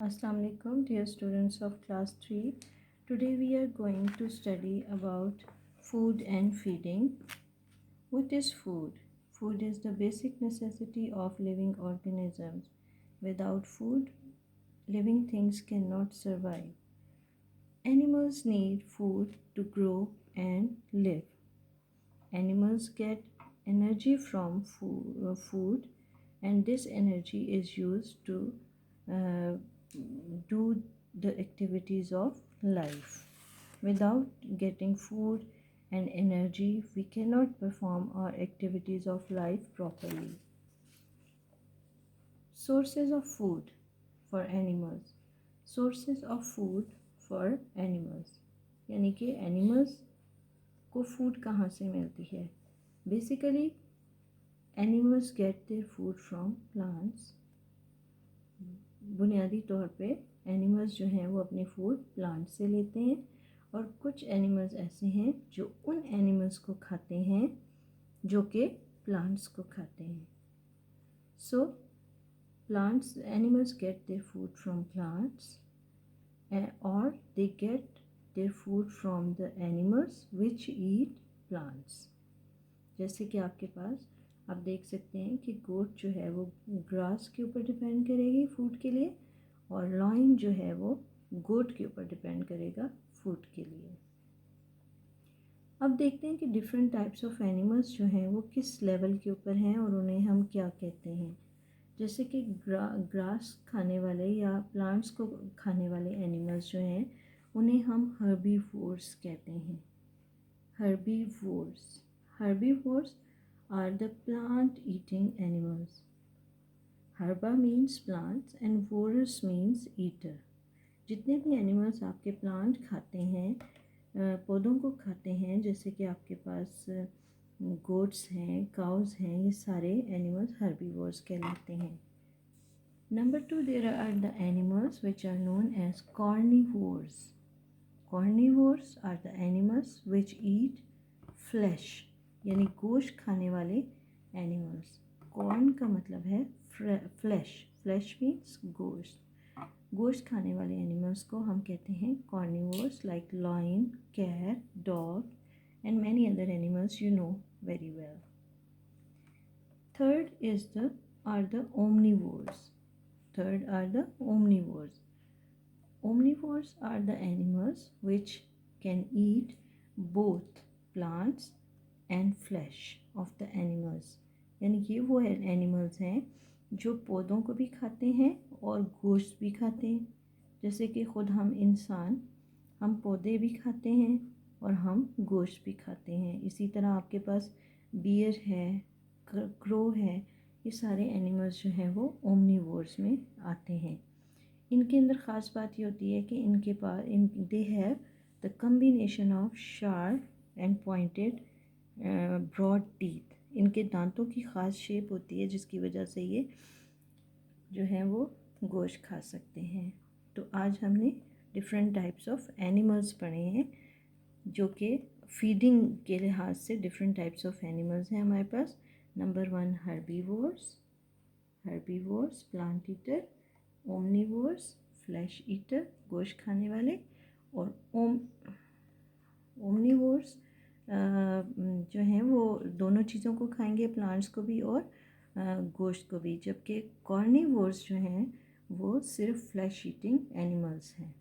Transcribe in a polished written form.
Assalamu alaikum, dear students of class 3. Today we are going to study about food and feeding. What is food? Food is the basic necessity of living organisms. Without food, living things cannot survive. Animals need food to grow and live. Animals get energy from food, and this energy is used to uh, do the activities of life. Without getting food and energy, we cannot perform our activities of life properly. Sources of food for animals. Sources of food for animals. यानी कि animals को food कहाँ से मिलती है? Basically animals get their food from plants. बुनियादी तौर पे एनिमल्स जो हैं वो अपने फूड प्लांट से लेते हैं, और कुछ एनिमल्स ऐसे हैं जो उन एनिमल्स को खाते हैं जो कि प्लांट्स को खाते हैं. So plants animals get their food from plants और they get their food from the animals which eat plants. जैसे कि आपके पास आप देख सकते हैं कि गोट जो है वो ग्रास के ऊपर डिपेंड करेगी फूड के लिए, और लॉइन जो है वो गोट के ऊपर डिपेंड करेगा फूड के लिए. अब देखते हैं कि डिफरेंट टाइप्स ऑफ एनिमल्स जो हैं वो किस लेवल के ऊपर हैं और उन्हें हम क्या कहते हैं. जैसे कि ग्रास खाने वाले या प्लांट्स को खाने वाले एनिमल्स जो हैं उन्हें हम हर्बीवोर्स कहते हैं. Herbivores are the plant-eating animals. Herba means plants and vorus means eater. जितने भी एनिमल्स आपके प्लांट खाते हैं, पौधों को खाते हैं, जैसे कि आपके पास गोट्स हैं, काउज हैं, ये सारे एनिमल्स हर्बीवोर्स कहलाते हैं. Number 2, there are the animals which are known as carnivores. Carnivores are the animals which eat flesh, यानी गोश्त खाने वाले एनिमल्स. कॉर्न का मतलब है फ्लैश. फ्लैश मीन्स गोश्त. गोश्त खाने वाले एनिमल्स को हम कहते हैं carnivores, like lion, cat, dog and many other animals you know very well. Third are the omnivores. Omnivores are the animals which can eat both plants and flesh of the animals. यानी कि वो animals हैं जो पौधों को भी खाते हैं और गोश्त भी खाते हैं. जैसे कि ख़ुद हम इंसान, हम पौधे भी खाते हैं और हम गोश्त भी खाते हैं. इसी तरह आपके पास बियर है, क्रो है, ये सारे एनिमल्स जो हैं वो ओमनीवोर्स में आते हैं. इनके अंदर ख़ास बात ये होती है कि इनके पास they have the combination of sharp and pointed broad teeth. इनके दांतों की ख़ास शेप होती है जिसकी वजह से ये जो है वो गोश्त खा सकते हैं. तो आज हमने डिफरेंट टाइप्स ऑफ एनिमल्स पढ़े हैं जो कि फीडिंग के लिहाज से डिफरेंट टाइप्स ऑफ एनिमल्स हैं हमारे पास. Number 1 herbivores plant eater, omnivores flesh eater गोश्त खाने वाले, और ओमनीवोर्स जो हैं वो दोनों चीज़ों को खाएंगे, प्लांट्स को भी और गोश्त को भी. जबकि कार्निवोर्स जो हैं वो सिर्फ फ्लैश ईटिंग एनिमल्स हैं.